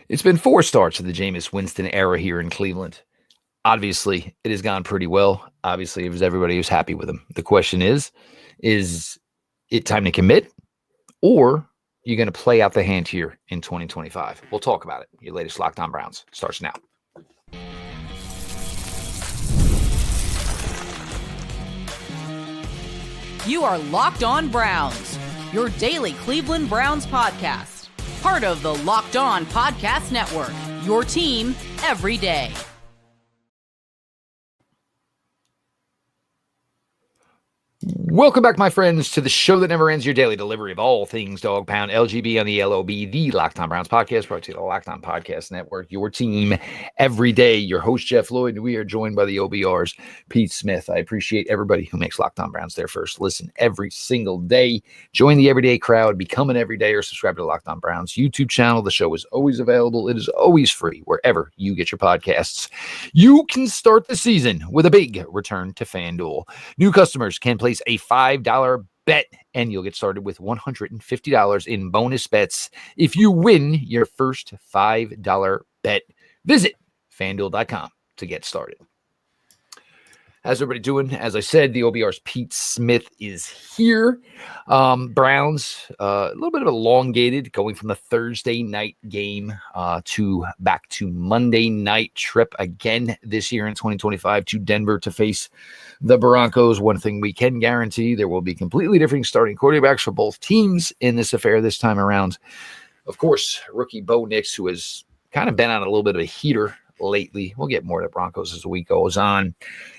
It's been 4 starts of the Jameis Winston era here in Cleveland. Obviously, it has gone pretty well. Obviously, it was everybody who's happy with him. The question is it time to commit, or are you going to play out the hand here in 2025? We'll talk about it. Your latest Locked On Browns starts now. You are Locked On Browns, your daily Cleveland Browns podcast. Part of the Locked On Podcast Network, your team every day. Welcome back, my friends, to the show that never ends, your daily delivery of all things Dog Pound, LGB on the LOB, the Locked On Browns podcast, brought to you the Locked On Podcast Network, your team every day. Your host, Jeff Lloyd. We are joined by the OBRs, Pete Smith. I appreciate everybody who makes Locked On Browns their first listen every single day. Join the everyday crowd, become an everyday, or subscribe to the Locked On Browns YouTube channel. The show is always available. It is always free wherever you get your podcasts. You can start the season with a big return to FanDuel. New customers can place a $5 bet, and you'll get started with $150 in bonus bets if you win your first $5 bet. Visit fanduel.com to get started. How's everybody doing? As I said, the OBR's Pete Smith is here. Browns, a little bit of elongated, going from the Thursday night game to back to Monday night trip again this year in 2025 to Denver to face the Broncos. One thing we can guarantee, there will be completely different starting quarterbacks for both teams in this affair this time around. Of course, rookie Bo Nix, who has kind of been on a little bit of a heater lately. We'll get more to the Broncos as the week goes on.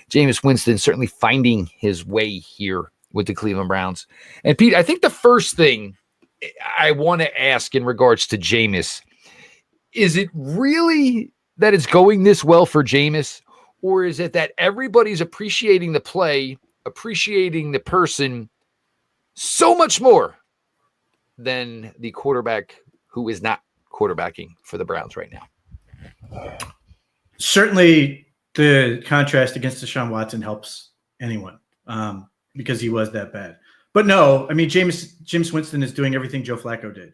Jameis Winston certainly finding his way here with the Cleveland Browns. And Pete, I think the first thing I want to ask in regards to Jameis, is it really that it's going this well for Jameis, or is it that everybody's appreciating the play, appreciating the person so much more than the quarterback who is not quarterbacking for the Browns right now? Certainly the contrast against Deshaun Watson helps anyone because he was that bad. But no, I mean, Jameis Winston is doing everything Joe Flacco did.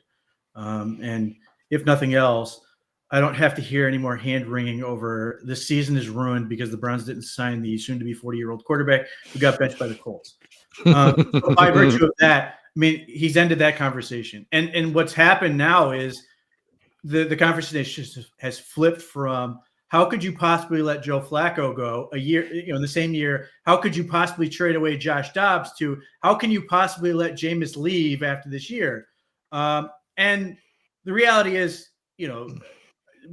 And if nothing else, I don't have to hear any more hand-wringing over this season is ruined because the Browns didn't sign the soon-to-be 40-year-old quarterback who got benched by the Colts. So by virtue of that, I mean, he's ended that conversation. And what's happened now is the conversation has flipped from how could you possibly let Joe Flacco go a year, in the same year? How could you possibly trade away Josh Dobbs to how can you possibly let Jameis leave after this year? And the reality is,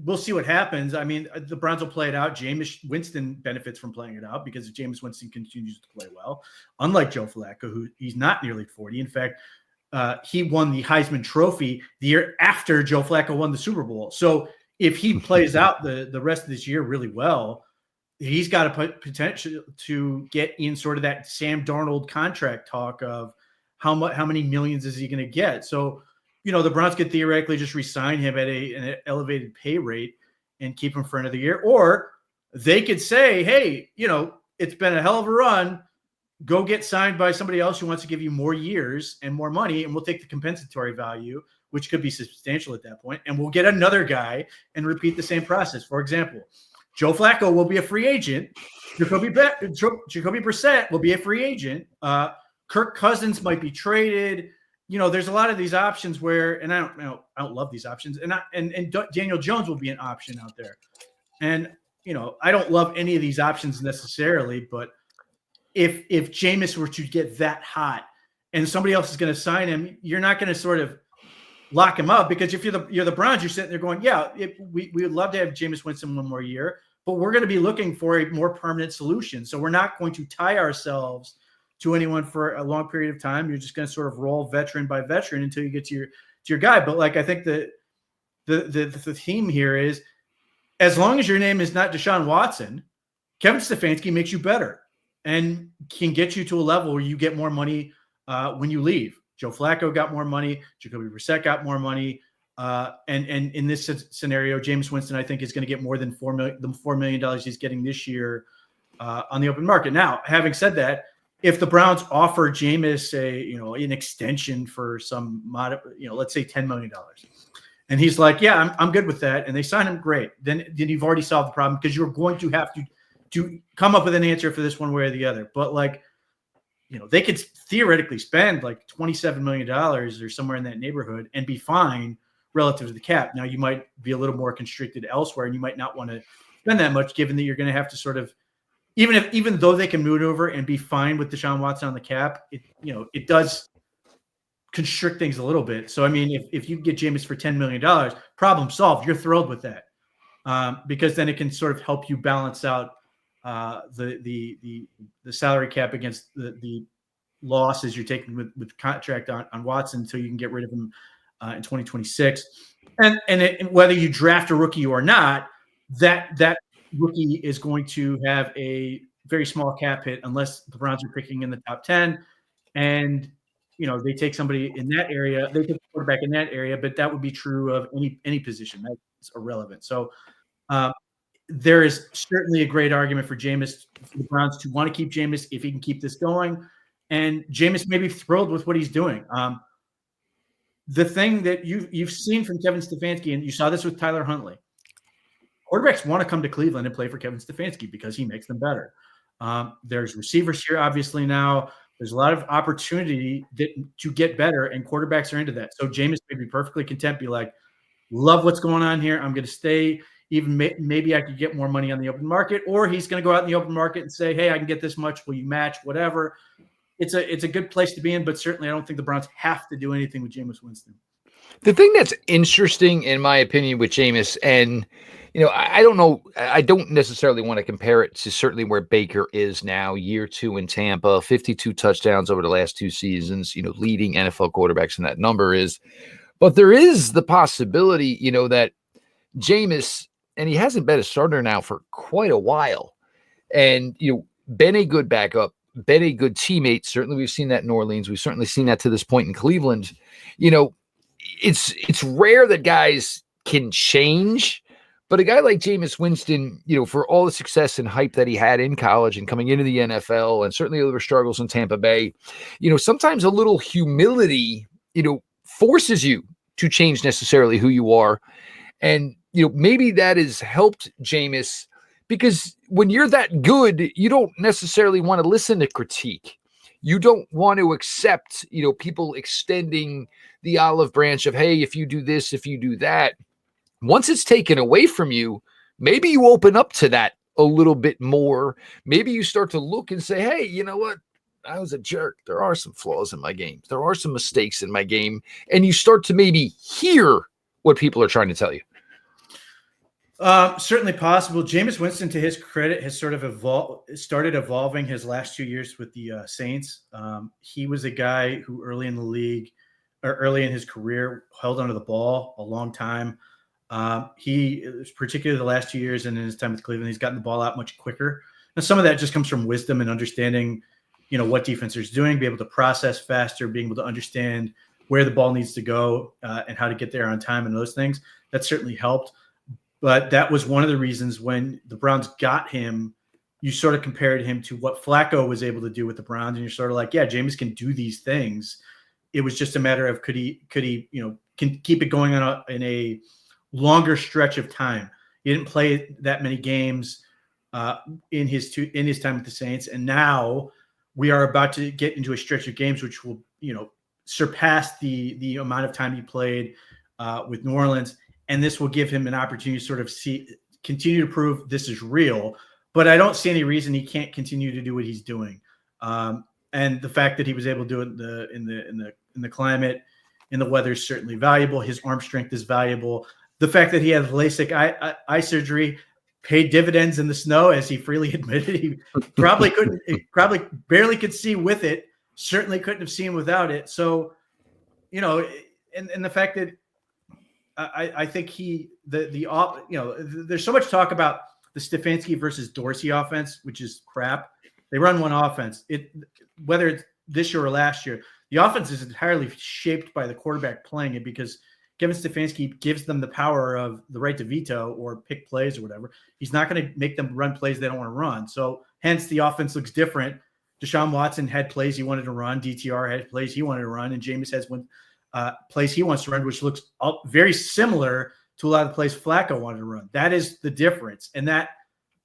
we'll see what happens. I mean, the Browns will play it out. Jameis Winston benefits from playing it out because if Jameis Winston continues to play well, unlike Joe Flacco, who he's not nearly 40. In fact, he won the Heisman Trophy the year after Joe Flacco won the Super Bowl. So if he plays out the rest of this year really well, he's got a potential to get in sort of that Sam Darnold contract talk of how many millions is he going to get. So, the Browns could theoretically just re-sign him at an elevated pay rate and keep him for another year. Or they could say, hey, it's been a hell of a run. Go get signed by somebody else who wants to give you more years and more money, and we'll take the compensatory value, which could be substantial at that point, and we'll get another guy and repeat the same process. For example, Joe Flacco will be a free agent. Jacoby Brissett will be a free agent. Kirk Cousins might be traded. There's a lot of these options where, and I don't love these options, and Daniel Jones will be an option out there. And I don't love any of these options necessarily, but if Jameis were to get that hot and somebody else is going to sign him, you're not going to sort of lock him up, because if you're the Browns, you're sitting there going, yeah, we would love to have Jameis Winston one more year, but we're going to be looking for a more permanent solution. So we're not going to tie ourselves to anyone for a long period of time. You're just going to sort of roll veteran by veteran until you get to your guy. But I think the theme here is, as long as your name is not Deshaun Watson, Kevin Stefanski makes you better and can get you to a level where you get more money when you leave. Joe Flacco got more money. Jacoby Brissett got more money. And in this scenario, Jameis Winston, I think, is going to get more than $4 million he's getting this year on the open market. Now, having said that, if the Browns offer Jameis an extension for some let's say $10 million, And he's like, yeah, I'm good with that. And they sign him, great. Then you've already solved the problem because you're going to have to come up with an answer for this one way or the other. But like, they could theoretically spend like $27 million or somewhere in that neighborhood and be fine relative to the cap. Now you might be a little more constricted elsewhere, and you might not want to spend that much, given that you're going to have to sort of, even though they can maneuver and be fine with Deshaun Watson on the cap, it does constrict things a little bit. So I mean, if you get Jameis for $10 million, problem solved. You're thrilled with that, because then it can sort of help you balance out the salary cap against the losses you're taking with contract on Watson until you can get rid of him in 2026. And whether you draft a rookie or not, that rookie is going to have a very small cap hit unless the Browns are picking in the top 10, and they take somebody in that area, they take a quarterback in that area, but that would be true of any position. That's irrelevant. So there is certainly a great argument for Jameis, for the Browns to want to keep Jameis if he can keep this going. And Jameis may be thrilled with what he's doing. The thing that you've seen from Kevin Stefanski, and you saw this with Tyler Huntley, quarterbacks want to come to Cleveland and play for Kevin Stefanski because he makes them better. There's receivers here, obviously, now. There's a lot of opportunity to get better, and quarterbacks are into that. So Jameis may be perfectly content, be like, love what's going on here. I'm going to stay. Even maybe I could get more money on the open market, or he's going to go out in the open market and say, hey, I can get this much. Will you match? Whatever. It's a good place to be in, but certainly I don't think the Browns have to do anything with Jameis Winston. The thing that's interesting, in my opinion, with Jameis, and I don't know, I don't necessarily want to compare it to certainly where Baker is now, year 2 in Tampa, 52 touchdowns over the last 2 seasons, leading NFL quarterbacks in that number is. But there is the possibility, that Jameis, and he hasn't been a starter now for quite a while, and been a good backup, been a good teammate. Certainly we've seen that in New Orleans. We've certainly seen that to this point in Cleveland. It's rare that guys can change, but a guy like Jameis Winston, for all the success and hype that he had in college and coming into the NFL, and certainly other struggles in Tampa Bay, sometimes a little humility, forces you to change necessarily who you are. And, maybe that has helped Jameis, because when you're that good, you don't necessarily want to listen to critique. You don't want to accept, people extending the olive branch of, hey, if you do this, if you do that. Once it's taken away from you, maybe you open up to that a little bit more. Maybe you start to look and say, hey, you know what? I was a jerk. There are some flaws in my game. There are some mistakes in my game. And you start to maybe hear what people are trying to tell you. Certainly possible. Jameis Winston, to his credit, has sort of started evolving his last 2 years with the Saints. He was a guy who early in the league, or early in his career, held onto the ball a long time. He, particularly the last 2 years and in his time with Cleveland, he's gotten the ball out much quicker. Now, some of that just comes from wisdom and understanding, what defense is doing, be able to process faster, being able to understand where the ball needs to go and how to get there on time and those things. That certainly helped. But that was one of the reasons when the Browns got him, you sort of compared him to what Flacco was able to do with the Browns. And you're sort of like, yeah, Jameis can do these things. It was just a matter of could he can keep it going in a longer stretch of time. He didn't play that many games in his time with the Saints. And now we are about to get into a stretch of games which will, surpass the amount of time he played with New Orleans. And this will give him an opportunity to sort of continue to prove this is real. But I don't see any reason he can't continue to do what he's doing. And the fact that he was able to do it in the climate, in the weather, is certainly valuable. His arm strength is valuable. The fact that he had LASIK eye surgery paid dividends in the snow, as he freely admitted. He probably barely could see with it. Certainly couldn't have seen without it. So, and the fact that I think there's so much talk about the Stefanski versus Dorsey offense, which is crap. They run one offense. Whether it's this year or last year, the offense is entirely shaped by the quarterback playing it, because Kevin Stefanski gives them the power of the right to veto or pick plays or whatever. He's not going to make them run plays they don't want to run. So hence the offense looks different. Deshaun Watson had plays he wanted to run. DTR had plays he wanted to run. And Jameis has plays he wants to run, which looks very similar to a lot of the plays Flacco wanted to run. That is the difference. And that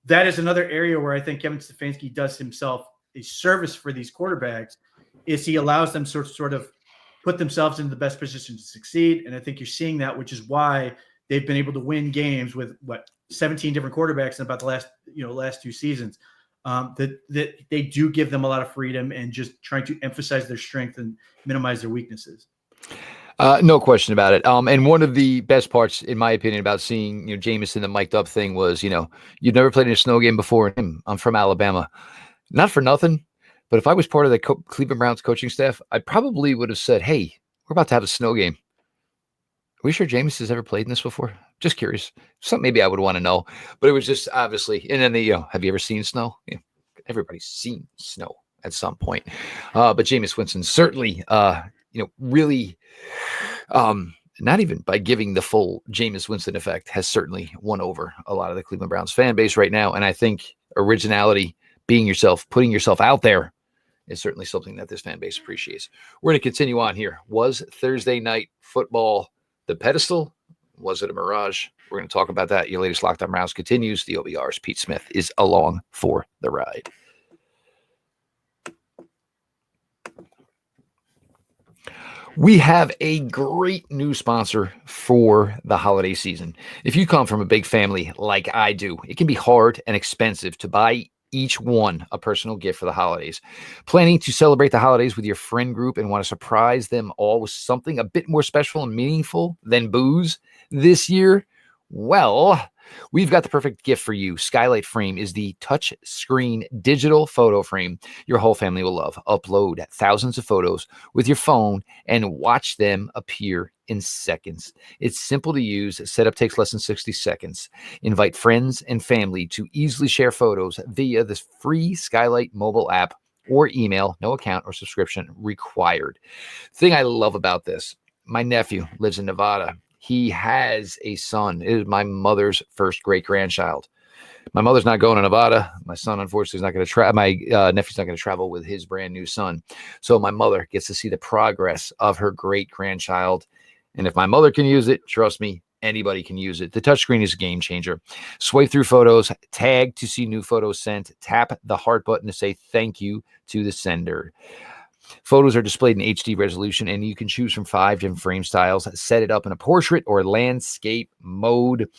is another area where I think Kevin Stefanski does himself a service for these quarterbacks, is he allows them sort of put themselves in the best position to succeed. And I think you're seeing that, which is why they've been able to win games with 17 different quarterbacks in about the last 2 seasons. That they do give them a lot of freedom and just trying to emphasize their strength and minimize their weaknesses. No question about it. And one of the best parts, in my opinion, about seeing Jameis in the mic'd up thing was, you've never played in a snow game before. I'm from Alabama, not for nothing, but if I was part of the Cleveland Browns coaching staff, I probably would have said, "Hey, we're about to have a snow game. Are we sure Jameis has ever played in this before? Just curious. Something maybe I would want to know." But it was just obviously, and then have you ever seen snow? Yeah, everybody's seen snow at some point. But Jameis Winston certainly, really, not even by giving the full Jameis Winston effect, has certainly won over a lot of the Cleveland Browns fan base right now. And I think originality, being yourself, putting yourself out there, is certainly something that this fan base appreciates. We're going to continue on here. Was Thursday night football the pedestal? Was it a mirage? We're going to talk about that. Your latest Locked On Browns continues. The OBR's Pete Smith is along for the ride. We have a great new sponsor for the holiday season. If you come from a big family like I do, it can be hard and expensive to buy each one a personal gift for the holidays. Planning to celebrate the holidays with your friend group and want to surprise them all with something a bit more special and meaningful than booze this year? Well, we've got the perfect gift for you. Skylight Frame is the touch screen digital photo frame your whole family will love. Upload thousands of photos with your phone and watch them appear in seconds. It's simple to use. Setup takes less than 60 seconds. Invite friends and family to easily share photos via this free Skylight mobile app or email. No account or subscription required. Thing I love about this, my nephew lives in Nevada. He has a son. It is my mother's first great-grandchild. My mother's not going to Nevada. My son, unfortunately, is not going to travel. My nephew's not going to travel with his brand new son. So my mother gets to see the progress of her great-grandchild. And if my mother can use it, trust me, anybody can use it. The touchscreen is a game changer. Swipe through photos, tag to see new photos sent, tap the heart button to say thank you to the sender. Photos are displayed in HD resolution, and you can choose from 5 different frame styles. Set it up in a portrait or landscape mode.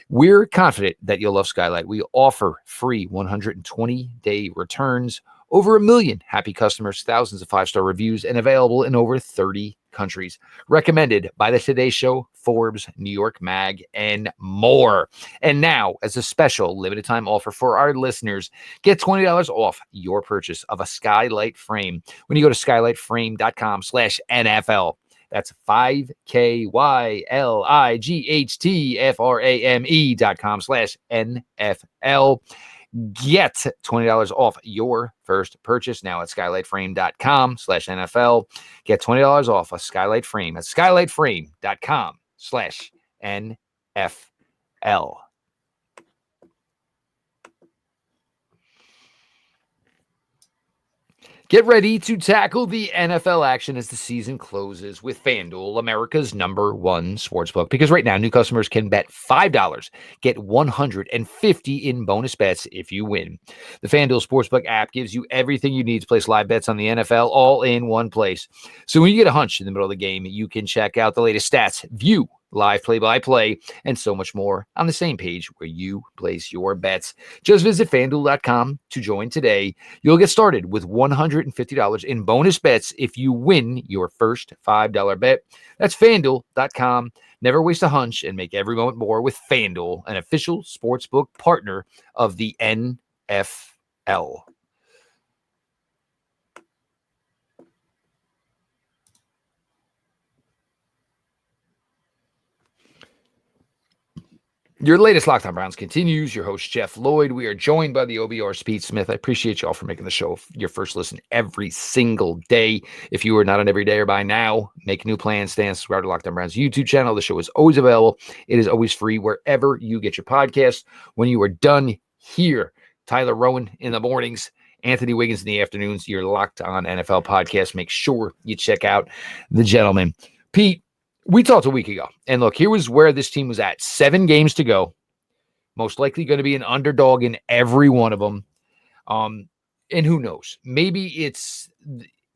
We're confident that you'll love Skylight. We offer free 120-day returns, over 1 million happy customers, thousands of 5-star reviews, and available in over 30 countries. Recommended by the Today Show, Forbes, New York Mag, and more. And now, as a special limited time offer for our listeners, get $20 off your purchase of a Skylight frame when you go to skylightframe.com/NFL. That's 5KYLIGHTFRAME.com/NFL. Get $20 off your first purchase now at skylightframe.com/NFL. Get $20 off a Skylight Frame at skylightframe.com/NFL. Get ready to tackle the NFL action as the season closes with FanDuel, America's #1 sportsbook. Because right now, new customers can bet $5, get $150 in bonus bets if you win. The FanDuel Sportsbook app gives you everything you need to place live bets on the NFL all in one place. So when you get a hunch in the middle of the game, you can check out the latest stats, view live play-by-play, and so much more on the same page where you place your bets. Just visit FanDuel.com to join today. You'll get started with $150 in bonus bets if you win your first $5 bet. That's FanDuel.com. Never waste a hunch and make every moment more with FanDuel, an official sportsbook partner of the NFL. Your latest Locked On Browns continues. Your host, Jeff Lloyd. We are joined by the OBR's Pete Smith. I appreciate you all for making the show your first listen every single day. If you are not on every day or by now, make new plans, stay and subscribe to Locked On Browns YouTube channel. The show is always available. It is always free wherever you get your podcasts. When you are done here, Tyler Rowan in the mornings, Anthony Wiggins in the afternoons, your Locked On NFL podcast. Make sure you check out the gentleman. Pete, we talked a week ago, and look, here was where this team was at. 7 games to go. Most likely going to be an underdog in every one of them. And who knows? Maybe it's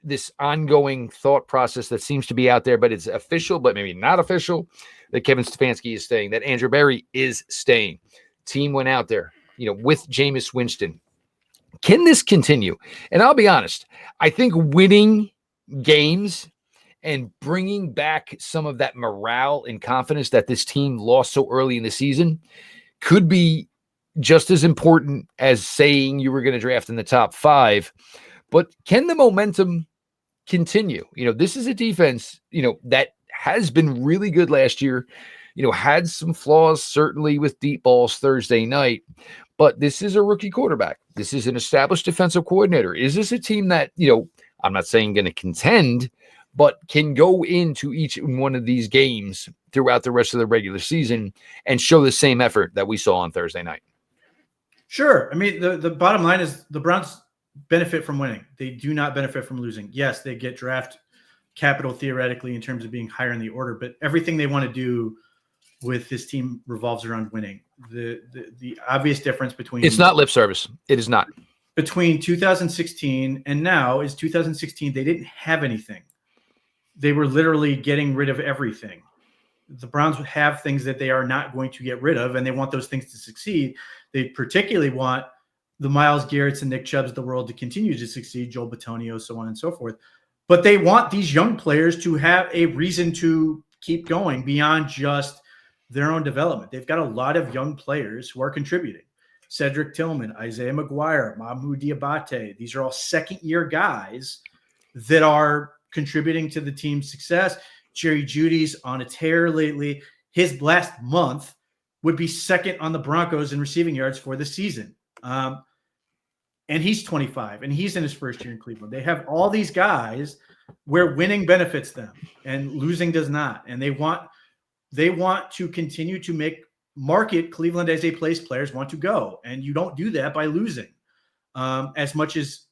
this ongoing thought process that seems to be out there, but it's official, but maybe not official, that Kevin Stefanski is staying, that Andrew Berry is staying. Team went out there, with Jameis Winston. Can this continue? And I'll be honest, I think winning games and bringing back some of that morale and confidence that this team lost so early in the season could be just as important as saying you were going to draft in the top 5. But can the momentum continue? This is a defense, that has been really good last year, had some flaws, certainly with deep balls Thursday night. But this is a rookie quarterback. This is an established defensive coordinator. Is this a team that, I'm not saying going to contend, but can go into each one of these games throughout the rest of the regular season and show the same effort that we saw on Thursday night? Sure. I mean, the bottom line is the Browns benefit from winning. They do not benefit from losing. Yes, they get draft capital theoretically in terms of being higher in the order, but everything they want to do with this team revolves around winning. The obvious difference between... It's not lip service. It is not. Between 2016 and now is 2016, they didn't have anything. They were literally getting rid of everything. The Browns have things that they are not going to get rid of, and they want those things to succeed. They particularly want the Myles Garretts and Nick Chubbs of the world to continue to succeed, Joel Bitonio, so on and so forth. But they want these young players to have a reason to keep going beyond just their own development. They've got a lot of young players who are contributing. Cedric Tillman, Isaiah McGuire, Mahmoud Diabate. These are all second-year guys that are contributing to the team's success. Jerry Jeudy's on a tear lately. His last month would be second on the Broncos in receiving yards for the season. And he's 25, and he's in his first year in Cleveland. They have all these guys where winning benefits them and losing does not. And they want to continue to market Cleveland as a place players want to go. And you don't do that by losing. As much as,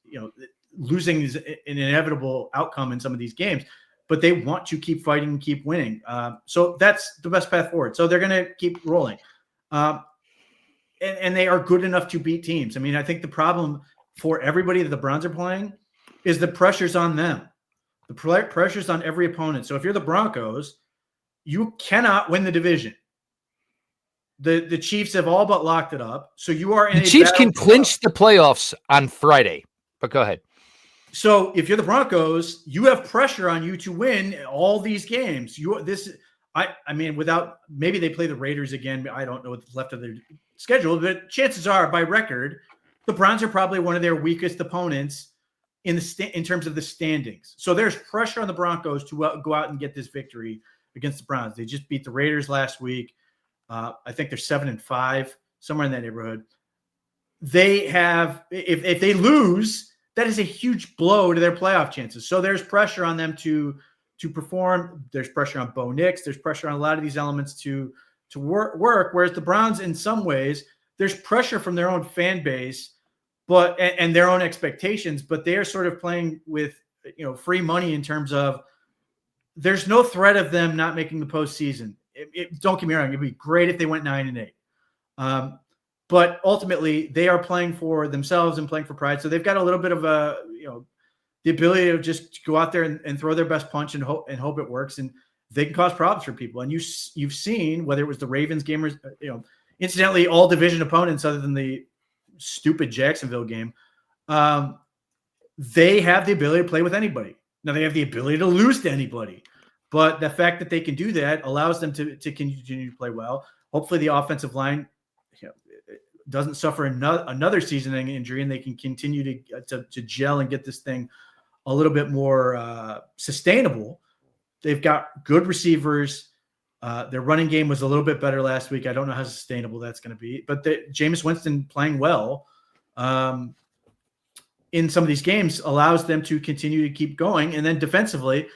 losing is an inevitable outcome in some of these games, but they want to keep fighting and keep winning. So that's the best path forward. So they're going to keep rolling. And they are good enough to beat teams. I mean, I think the problem for everybody that the Browns are playing is the pressure's on them. The pressure's on every opponent. So if you're the Broncos, you cannot win the division. The Chiefs have all but locked it up. So you are in the Chiefs can clinch the playoffs on Friday. But go ahead. So if you're the Broncos, you have pressure on you to win all these games. I mean, without maybe they play the Raiders again. I don't know what's left of their schedule, but chances are, by record, the Browns are probably one of their weakest opponents in terms of the standings. So there's pressure on the Broncos to go out and get this victory against the Browns. They just beat the Raiders last week. I think they're 7-5, somewhere in that neighborhood. They have, if they lose, that is a huge blow to their playoff chances. So there's pressure on them to perform. There's pressure on Bo Nix. There's pressure on a lot of these elements to work. Whereas the Browns, in some ways, there's pressure from their own fan base, and their own expectations. But they are sort of playing with free money in terms of there's no threat of them not making the postseason. Don't get me wrong; it'd be great if they went 9-8. But ultimately, they are playing for themselves and playing for pride. So they've got a little bit of the ability to just go out there and throw their best punch and hope it works. And they can cause problems for people. And you've seen, whether it was the Ravens game or incidentally, all division opponents other than the stupid Jacksonville game, they have the ability to play with anybody. Now they have the ability to lose to anybody, but the fact that they can do that allows them to continue to play well. Hopefully, the offensive line doesn't suffer another season-ending injury, and they can continue to gel and get this thing a little bit more sustainable. They've got good receivers. Their running game was a little bit better last week. I don't know how sustainable that's going to be, but Jameis Winston playing well in some of these games allows them to continue to keep going. And then defensively,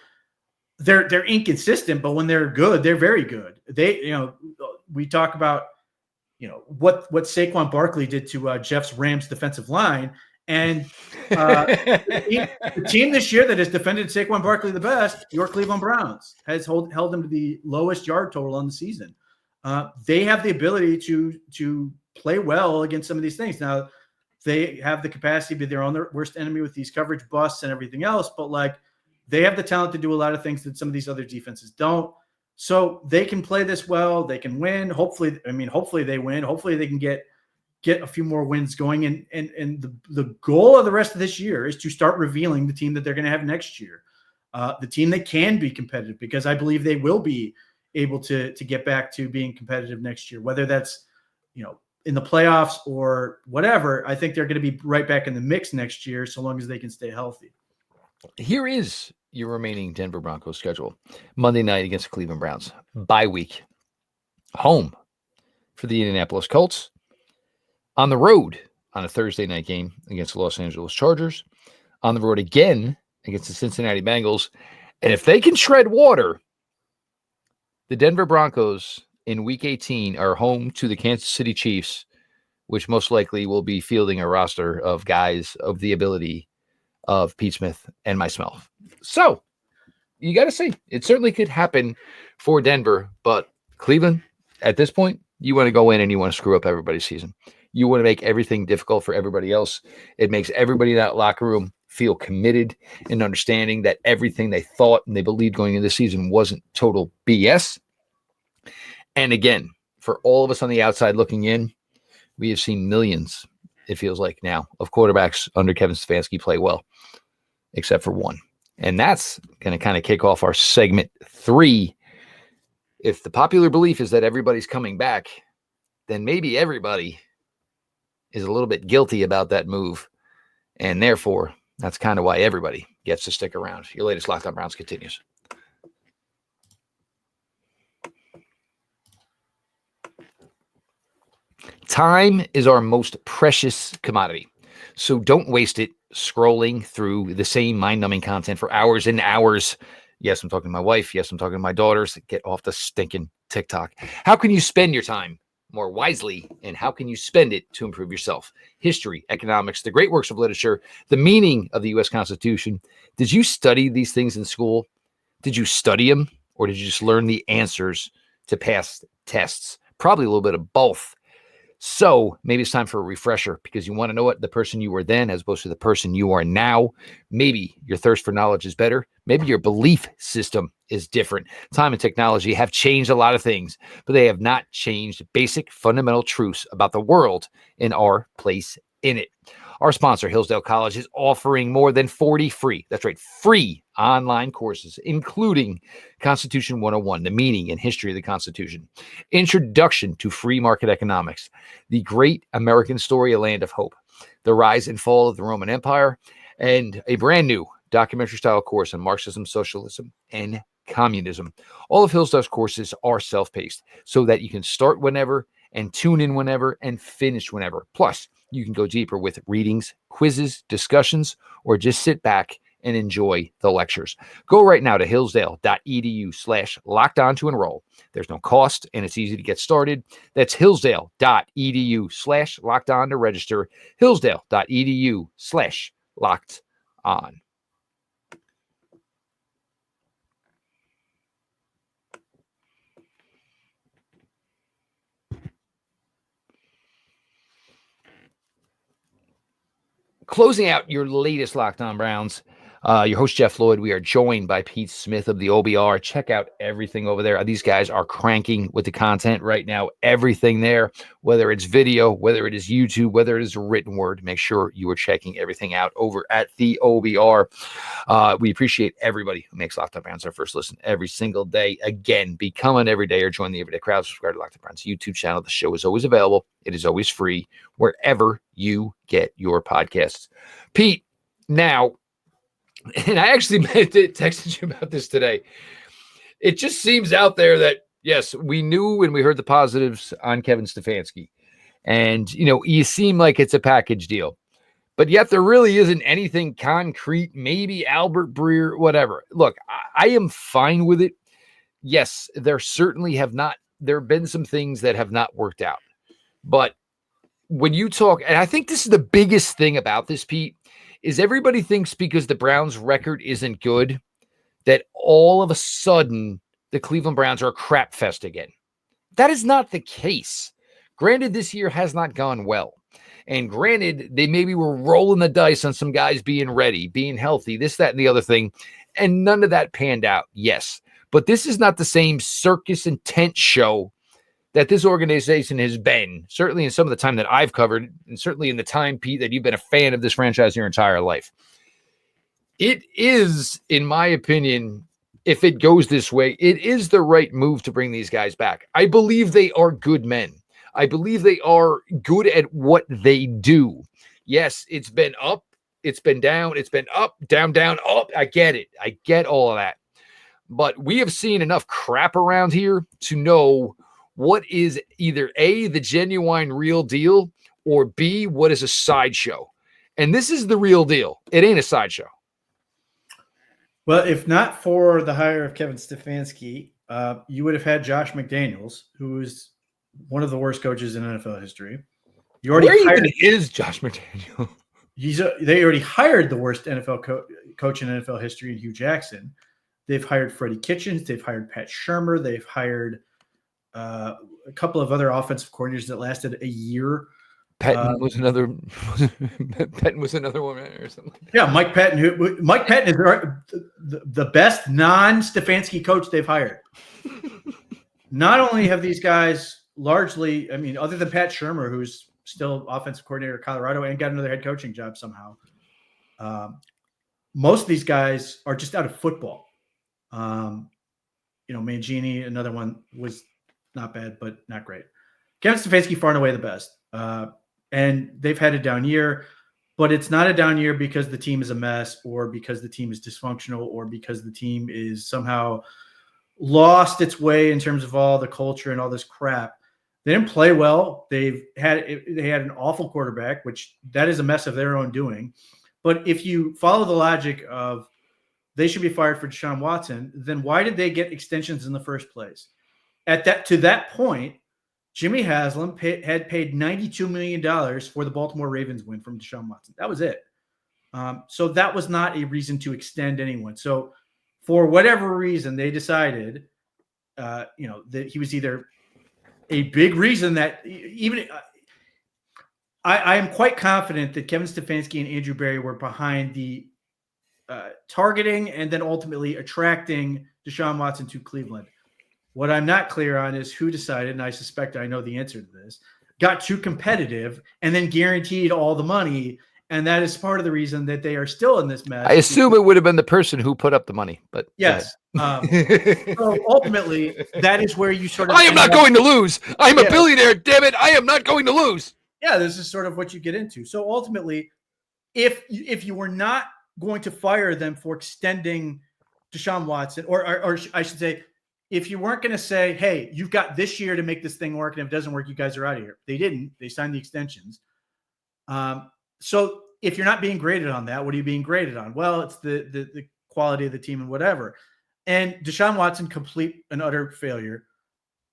they're inconsistent, but when they're good, they're very good. We talk about what Saquon Barkley did to Jeff's Rams defensive line, And the team this year that has defended Saquon Barkley the best, your Cleveland Browns, has held them to the lowest yard total on the season. They have the ability to play well against some of these things. Now, they have the capacity to be their own worst enemy with these coverage busts and everything else, but like they have the talent to do a lot of things that some of these other defenses don't. So they can play this well. They can win. Hopefully they win. Hopefully they can get a few more wins going. And the goal of the rest of this year is to start revealing the team that they're going to have next year, the team that can be competitive, because I believe they will be able to get back to being competitive next year, whether that's, in the playoffs or whatever. I think they're going to be right back in the mix next year, so long as they can stay healthy. Here is your remaining Denver Broncos schedule. Monday night against the Cleveland Browns. Bye week. Home for the Indianapolis Colts. On the road on a Thursday night game against the Los Angeles Chargers. On the road again against the Cincinnati Bengals. And if they can tread water, the Denver Broncos in Week 18 are home to the Kansas City Chiefs, which most likely will be fielding a roster of guys of the ability of Pete Smith and myself. So you got to see. It certainly could happen for Denver, but Cleveland, at this point, you want to go in and you want to screw up everybody's season. You want to make everything difficult for everybody else. It makes everybody in that locker room feel committed and understanding that everything they thought and they believed going into the season wasn't total BS. And again, for all of us on the outside looking in, we have seen millions, it feels like now, of quarterbacks under Kevin Stefanski play well, except for one. And that's going to kind of kick off our segment 3. If the popular belief is that everybody's coming back, then maybe everybody is a little bit guilty about that move. And therefore, that's kind of why everybody gets to stick around. Your latest Locked On Browns continues. Time is our most precious commodity. So don't waste it scrolling through the same mind-numbing content for hours and hours. Yes, I'm talking to my wife. Yes, I'm talking to my daughters. Get off the stinking TikTok. How can you spend your time more wisely, and how can you spend it to improve yourself? History, economics, the great works of literature, the meaning of the U.S. Constitution. Did you study these things in school? Did you study them, or did you just learn the answers to past tests? Probably a little bit of both. So maybe it's time for a refresher, because you want to know what the person you were then as opposed to the person you are now. Maybe your thirst for knowledge is better. Maybe your belief system is different. Time and technology have changed a lot of things, but they have not changed basic fundamental truths about the world and our place in it. Our sponsor, Hillsdale College, is offering more than 40 free, that's right, free online courses, including Constitution 101, the meaning and history of the Constitution, Introduction to Free Market Economics, The Great American Story, A Land of Hope, The Rise and Fall of the Roman Empire, and a brand new documentary-style course on Marxism, Socialism, and Communism. All of Hillsdale's courses are self-paced so that you can start whenever and tune in whenever and finish whenever. Plus, you can go deeper with readings, quizzes, discussions, or just sit back and enjoy the lectures. Go right now to hillsdale.edu/lockedon to enroll. There's no cost, and it's easy to get started. That's hillsdale.edu/lockedon to register. hillsdale.edu/lockedon. Closing out your latest Locked On Browns, your host, Jeff Lloyd. We are joined by Pete Smith of the OBR. Check out everything over there. These guys are cranking with the content right now. Everything there, whether it's video, whether it is YouTube, whether it is a written word, make sure you are checking everything out over at the OBR. We appreciate everybody who makes Locked On Browns our first listen every single day. Again, become an everyday or join the Everyday Crowd. Subscribe to Locked On Browns YouTube channel. The show is always available. It is always free wherever you get your podcasts. Pete, now, and I actually texted you about this today. It just seems out there that, yes, we knew when we heard the positives on Kevin Stefanski. And, you seem like it's a package deal. But yet there really isn't anything concrete, maybe Albert Breer, whatever. Look, I am fine with it. Yes, there certainly have been some things that have not worked out. But when you talk, and I think this is the biggest thing about this, Pete, is everybody thinks because the Browns' record isn't good that all of a sudden the Cleveland Browns are a crap fest again. That is not the case. Granted, this year has not gone well. And granted, they maybe were rolling the dice on some guys being ready, being healthy, this, that, and the other thing. And none of that panned out. Yes. But this is not the same circus and tent show that this organization has been, certainly in some of the time that I've covered, and certainly in the time, Pete, that you've been a fan of this franchise your entire life. It is, in my opinion, if it goes this way, it is the right move to bring these guys back. I believe they are good men. I believe they are good at what they do. Yes, it's been up, it's been down, it's been up, down, down, up. I get it. I get all of that. But we have seen enough crap around here to know what is either A, the genuine real deal, or B, what is a sideshow. And this is the real deal. It ain't a sideshow. Well, if not for the hire of Kevin Stefanski, you would have had Josh McDaniels, who is one of the worst coaches in NFL history. You already hired is Josh McDaniel. They already hired the worst NFL coach in NFL history in Hugh Jackson. They've hired Freddie Kitchens. They've hired Pat Shurmur. They've hired a couple of other offensive coordinators that lasted a year. Patton was another. Patton was another one or something. Yeah, Mike Patton. Mike Patton is the best non-Stefanski coach they've hired. Not only have these guys largely, I mean, other than Pat Shurmur, who's still offensive coordinator at Colorado and got another head coaching job somehow, most of these guys are just out of football. Mangini, another one, was not bad, but not great. Kevin Stefanski, far and away the best. And they've had a down year, but it's not a down year because the team is a mess or because the team is dysfunctional or because the team is somehow lost its way in terms of all the culture and all this crap. They didn't play well. They had an awful quarterback, which that is a mess of their own doing. But if you follow the logic of they should be fired for Deshaun Watson, then why did they get extensions in the first place? To that point, Jimmy Haslam had paid $92 million for the Baltimore Ravens win from Deshaun Watson. That was it. So that was not a reason to extend anyone. So for whatever reason, they decided, that he was either a big reason that even I am quite confident that Kevin Stefanski and Andrew Berry were behind the targeting and then ultimately attracting Deshaun Watson to Cleveland. What I'm not clear on is who decided, and I suspect I know the answer to this, got too competitive and then guaranteed all the money. And that is part of the reason that they are still in this mess. I assume it would have been the person who put up the money, but yes. So ultimately, that is where you sort of. I am not going to lose. I'm a billionaire. Damn it! I am not going to lose. Yeah, this is sort of what you get into. So ultimately, if you were not going to fire them for extending Deshaun Watson, or I should say, if you weren't going to say, hey, you've got this year to make this thing work, and if it doesn't work, you guys are out of here. They didn't. They signed the extensions. So if you're not being graded on that, what are you being graded on? Well, it's the quality of the team and whatever. And Deshaun Watson, complete and utter failure.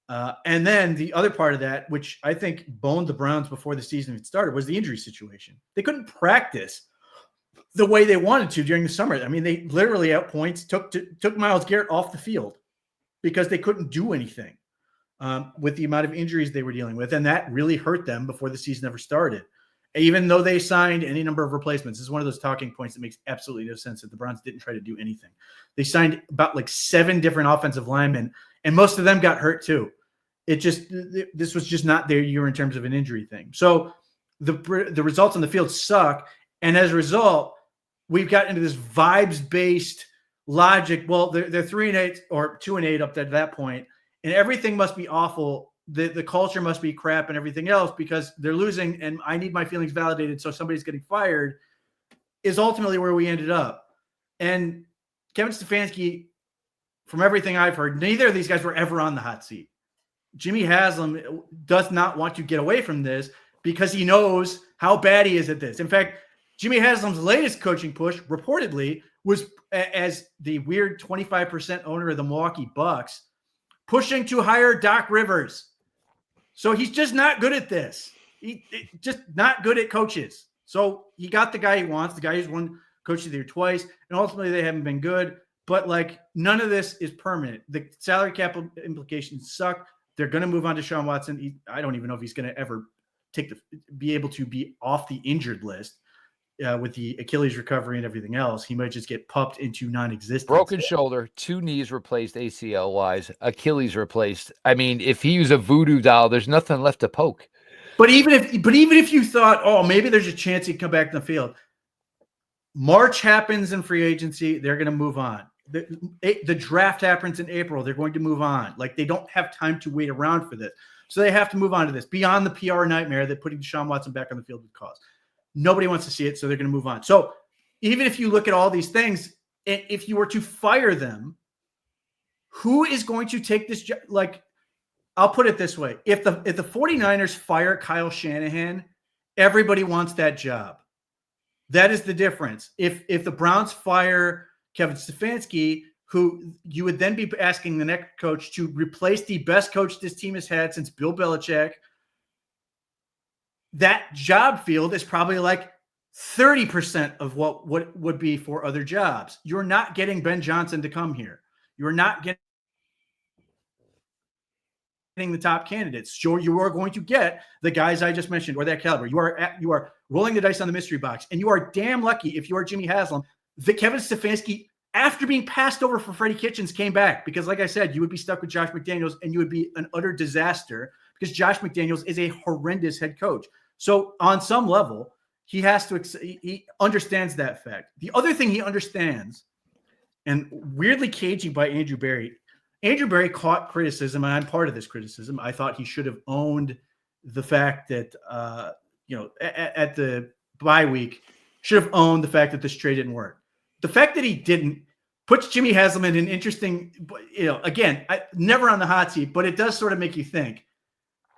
And then the other part of that, which I think boned the Browns before the season had started, was the injury situation. They couldn't practice the way they wanted to during the summer. I mean, they literally at points took Myles Garrett off the field because they couldn't do anything with the amount of injuries they were dealing with. And that really hurt them before the season ever started. Even though they signed any number of replacements. This is one of those talking points that makes absolutely no sense, that the Browns didn't try to do anything. They signed about 7 different offensive linemen, and most of them got hurt too. This was just not their year in terms of an injury thing. So the results on the field suck. And as a result, we've got into this vibes-based logic. Well, they're 3-8 or 2-8 up to that point, and everything must be awful. The culture must be crap and everything else because they're losing, and I need my feelings validated, so somebody's getting fired, is ultimately where we ended up. And Kevin Stefanski, from everything I've heard, neither of these guys were ever on the hot seat. Jimmy Haslam does not want to get away from this because he knows how bad he is at this. In fact, Jimmy Haslam's latest coaching push reportedly was as the weird 25% owner of the Milwaukee Bucks, pushing to hire Doc Rivers. So he's just not good at this. Just not good at coaches. So he got the guy he wants, the guy who's won Coach of the Year twice, and ultimately they haven't been good. But like none of this is permanent. The salary cap implications suck. They're going to move on to Deshaun Watson. I don't even know if he's going to ever be able to be off the injured list with the Achilles recovery and everything else. He might just get pumped into non-existence. Broken shoulder, 2 knees replaced ACL wise, Achilles replaced. I mean, if he was a voodoo doll, there's nothing left to poke. But even if you thought, oh, maybe there's a chance he'd come back in the field, March happens in free agency, they're going to move on. The draft happens in April, they're going to move on. Like they don't have time to wait around for this. So they have to move on to this beyond the PR nightmare that putting Deshaun Watson back on the field would cause. Nobody wants to see it, so they're going to move on. So even if you look at all these things, if you were to fire them, who is going to take this job? Like, I'll put it this way. If the 49ers fire Kyle Shanahan, everybody wants that job. That is the difference. If the Browns fire Kevin Stefanski, who you would then be asking the next coach to replace the best coach this team has had since Bill Belichick, that job field is probably like 30% of what would be for other jobs. You're not getting Ben Johnson to come here. You're not getting the top candidates. Sure, you are going to get the guys I just mentioned or that caliber. You are rolling the dice on the mystery box, and you are damn lucky if you are Jimmy Haslam that Kevin Stefanski, after being passed over for Freddie Kitchens, came back, because like I said, you would be stuck with Josh McDaniels and you would be an utter disaster because Josh McDaniels is a horrendous head coach. So on some level, he understands that fact. The other thing he understands, and weirdly cagey by Andrew Berry caught criticism, and I'm part of this criticism. I thought he should have owned the fact that, at the bye week, should have owned the fact that this trade didn't work. The fact that he didn't puts Jimmy Haslam in an interesting, again, never on the hot seat, but it does sort of make you think.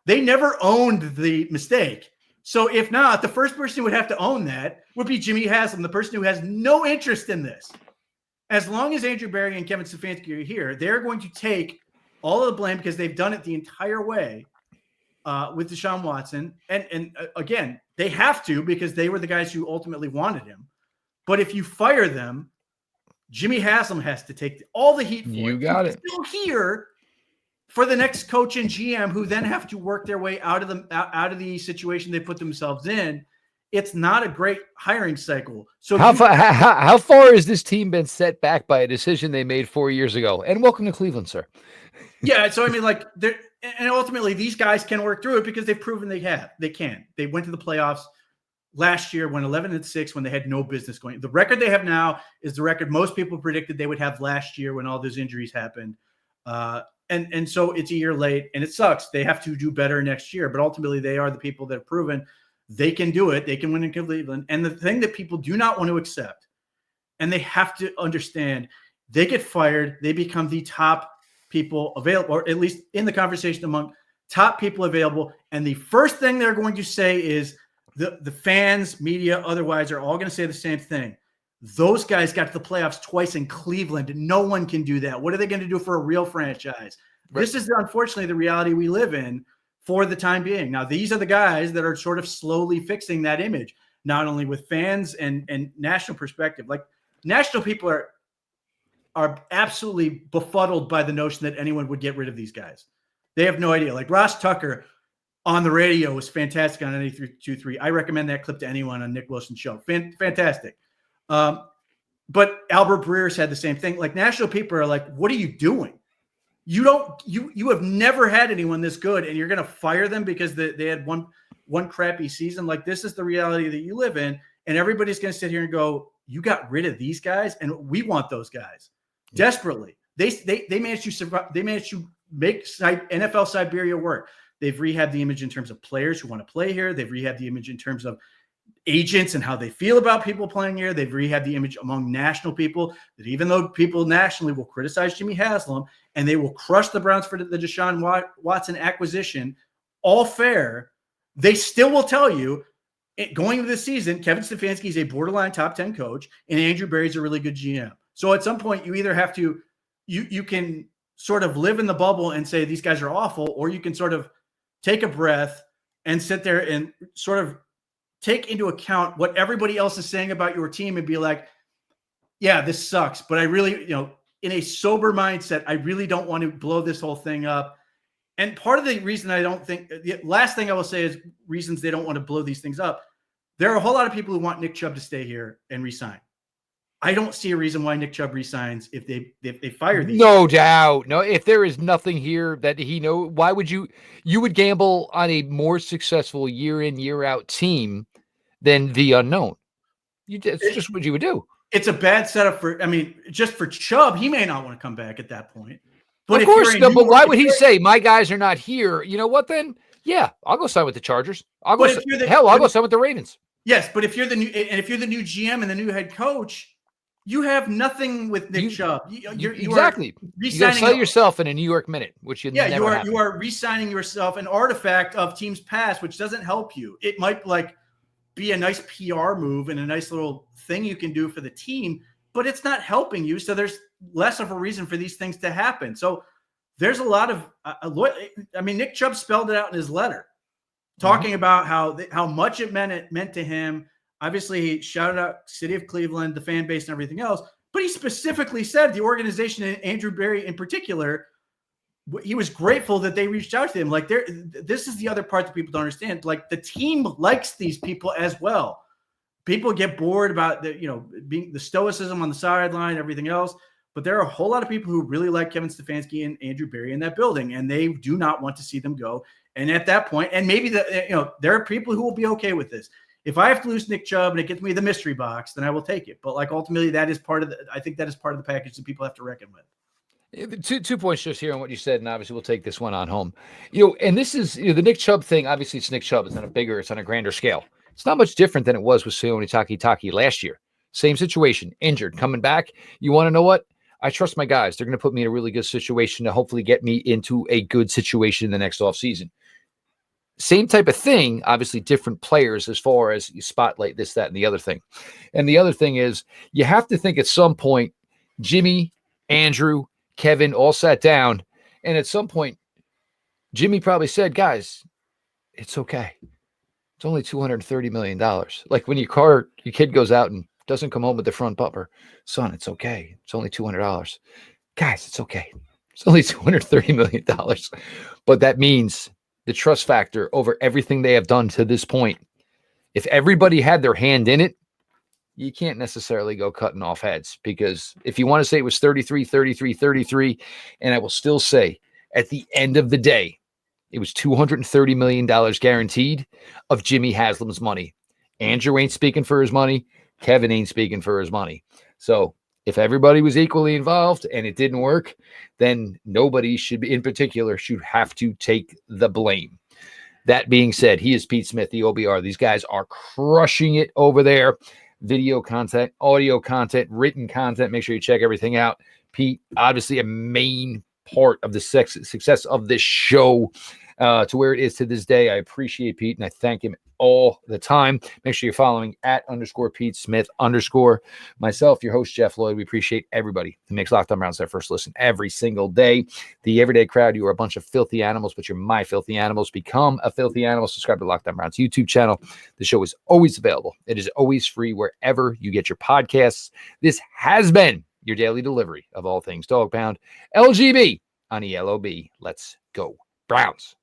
They never owned the mistake. So if not, the first person who would have to own that would be Jimmy Haslam, the person who has no interest in this. As long as Andrew Berry and Kevin Stefanski are here, they're going to take all of the blame because they've done it the entire way with Deshaun Watson. And again, they have to because they were the guys who ultimately wanted him. But if you fire them, Jimmy Haslam has to take all the heat for it. You got it. Still here for the next coach and GM who then have to work their way out of the situation they put themselves in. It's not a great hiring cycle. So how far has this team been set back by a decision they made 4 years ago? And welcome to Cleveland, sir. Yeah. So, I mean, and ultimately these guys can work through it because they've proven they can. They went to the playoffs last year, went 11-6 when they had no business going. The record they have now is the record most people predicted they would have last year when all those injuries happened. And so it's a year late and it sucks. They have to do better next year, but ultimately they are the people that have proven they can do it. They can win in Cleveland. And the thing that people do not want to accept, and they have to understand, they get fired, they become the top people available, or at least in the conversation among top people available. And the first thing they're going to say is the fans, media, otherwise are all going to say the same thing. Those guys got to the playoffs twice in Cleveland. No one can do that. What are they going to do for a real franchise? Right. This is unfortunately the reality we live in for the time being. Now, these are the guys that are sort of slowly fixing that image, not only with fans and national perspective. Like national people are absolutely befuddled by the notion that anyone would get rid of these guys. They have no idea. Like Ross Tucker on the radio was fantastic on 93.3. I recommend that clip to anyone on Nick Wilson's show. Fantastic. But Albert Breer's had the same thing. Like national people are like, what are you doing? You have never had anyone this good and you're going to fire them because they had one crappy season. Like this is the reality that you live in. And everybody's going to sit here and go, you got rid of these guys. And we want those guys desperately. They managed to survive. They managed to make NFL Siberia work. They've rehabbed the image in terms of players who want to play here. They've rehabbed the image in terms of agents and how they feel about people playing here. They've rehabbed the image among national people that even though people nationally will criticize Jimmy Haslam and they will crush the Browns for the Deshaun Watson acquisition, all fair, they still will tell you going into the season, Kevin Stefanski is a borderline top 10 coach and Andrew Berry is a really good GM. So at some point you either have to, you can sort of live in the bubble and say these guys are awful, or you can sort of take a breath and sit there and sort of take into account what everybody else is saying about your team and be like, yeah, this sucks, but I really, in a sober mindset, I really don't want to blow this whole thing up. And part of the reason I don't think, the last thing I will say is reasons they don't want to blow these things up. There are a whole lot of people who want Nick Chubb to stay here and resign. I don't see a reason why Nick Chubb resigns if they fire these. No doubt. No, if there is nothing here that he knows, why would you would gamble on a more successful year in, year out team than the unknown? It's just what you would do. It's a bad setup just for Chubb, he may not want to come back at that point. But of course, but why would he say my guys are not here? You know what then? Yeah, I'll go sign with the Chargers. I'll go sign with the Ravens. Yes, but if you're the new GM and the new head coach, you have nothing with Nick Chubb. Exactly. You got to sell yourself in a New York minute, which you are re-signing yourself an artifact of teams past, which doesn't help you. It might be a nice PR move and a nice little thing you can do for the team, but it's not helping you. So there's less of a reason for these things to happen. So there's a lot of, Nick Chubb spelled it out in his letter, talking about how much it meant to him. Obviously, he shouted out City of Cleveland, the fan base, and everything else. But he specifically said the organization, and Andrew Berry in particular, he was grateful that they reached out to him. This is the other part that people don't understand. The team likes these people as well. People get bored about being the stoicism on the sideline, everything else. But there are a whole lot of people who really like Kevin Stefanski and Andrew Berry in that building, and they do not want to see them go. And at that point, and maybe there are people who will be okay with this. If I have to lose Nick Chubb and it gets me the mystery box, then I will take it. But ultimately, that is part of the package that people have to reckon with. 2 points just here on what you said, and obviously we'll take this one on home. And this is the Nick Chubb thing. Obviously, it's Nick Chubb. It's on a grander scale. It's not much different than it was with Sione Takitaki last year. Same situation, injured, coming back. You want to know what? I trust my guys. They're going to put me in a really good situation to hopefully get me into a good situation in the next offseason. Same type of thing, obviously different players as far as you spotlight this, that, and the other thing. And the other thing is you have to think at some point, Jimmy, Andrew, Kevin all sat down, and at some point, Jimmy probably said, guys, it's okay. It's only $230 million. Like when your kid goes out and doesn't come home with the front bumper. Son, it's okay. It's only $200. Guys, it's okay. It's only $230 million. But that means the trust factor over everything they have done to this point. If everybody had their hand in it, you can't necessarily go cutting off heads, because if you want to say it was 33, and I will still say at the end of the day, it was $230 million guaranteed of Jimmy Haslam's money. Andrew ain't speaking for his money. Kevin ain't speaking for his money. So if everybody was equally involved and it didn't work, then nobody should have to take the blame. That being said, he is Pete Smith, the OBR. These guys are crushing it over there. Video content, audio content, written content. Make sure you check everything out. Pete, obviously a main part of the success of this show to where it is to this day. I appreciate Pete, and I thank him all the time. Make sure you're following @_Pete Smith_ myself, your host, Jeff Lloyd. We appreciate everybody who makes Locked On Browns their first listen every single day. The everyday crowd, you are a bunch of filthy animals, but you're my filthy animals. Become a filthy animal. Subscribe to Locked On Browns YouTube channel. The show is always available. It is always free wherever you get your podcasts. This has been your daily delivery of all things dog pound. LGB on ELOB. Let's go Browns.